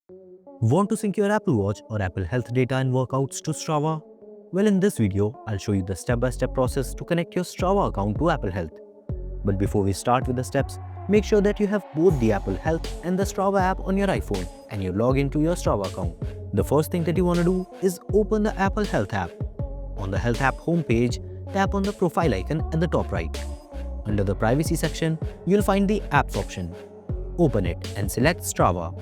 Want to sync your Apple Watch or Apple Health data and workouts to Strava? Well, in this video, I'll show you the step-by-step process to connect your Strava account to Apple Health. But before we start with the steps, make sure that you have both the Apple Health and the Strava app on your iPhone and you log into your Strava account. The first thing that you want to do is open the Apple Health app. On the Health app homepage, tap on the profile icon at the top right. Under the privacy section, you'll find the apps option. Open it and select Strava.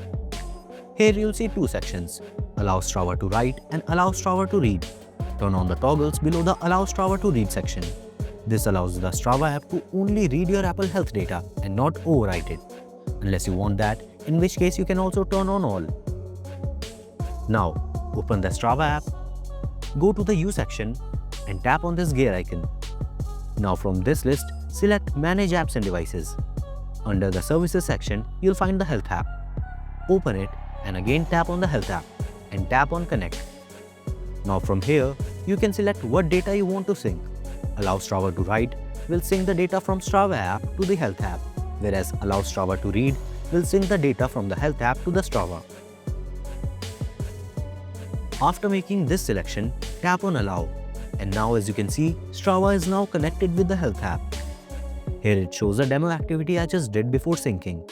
Here you'll see two sections, Allow Strava to write and Allow Strava to read. Turn on the toggles below the Allow Strava to read section. This allows the Strava app to only read your Apple Health data and not overwrite it, unless you want that, in which case you can also turn on all. Now, open the Strava app, go to the U section and tap on this gear icon. Now from this list, select Manage Apps and Devices. Under the Services section, you'll find the Health app. Open it and again tap on the Health app and tap on Connect. Now from here, you can select what data you want to sync. Allow Strava to write will sync the data from Strava app to the Health app, whereas Allow Strava to read will sync the data from the Health app to the Strava. After making this selection, tap on Allow. And now as you can see, Strava is now connected with the Health app. Here it shows a demo activity I just did before syncing.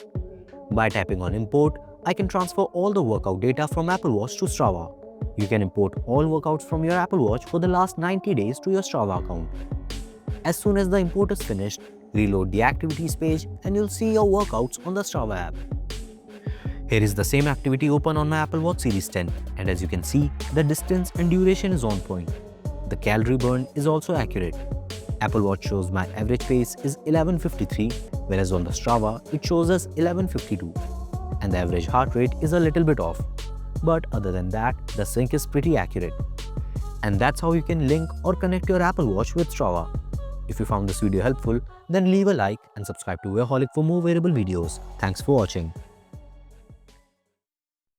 By tapping on Import, I can transfer all the workout data from Apple Watch to Strava. You can import all workouts from your Apple Watch for the last 90 days to your Strava account. As soon as the import is finished, reload the activities page and you'll see your workouts on the Strava app. Here is the same activity open on my Apple Watch Series 10, and as you can see, the distance and duration is on point. The calorie burn is also accurate. Apple Watch shows my average pace is 11:53, whereas on the Strava, it shows us 11:52. And the average heart rate is a little bit off. But other than that, the sync is pretty accurate. And that's how you can link or connect your Apple Watch with Strava. If you found this video helpful, then leave a like and subscribe to Wearholic for more wearable videos. Thanks for watching.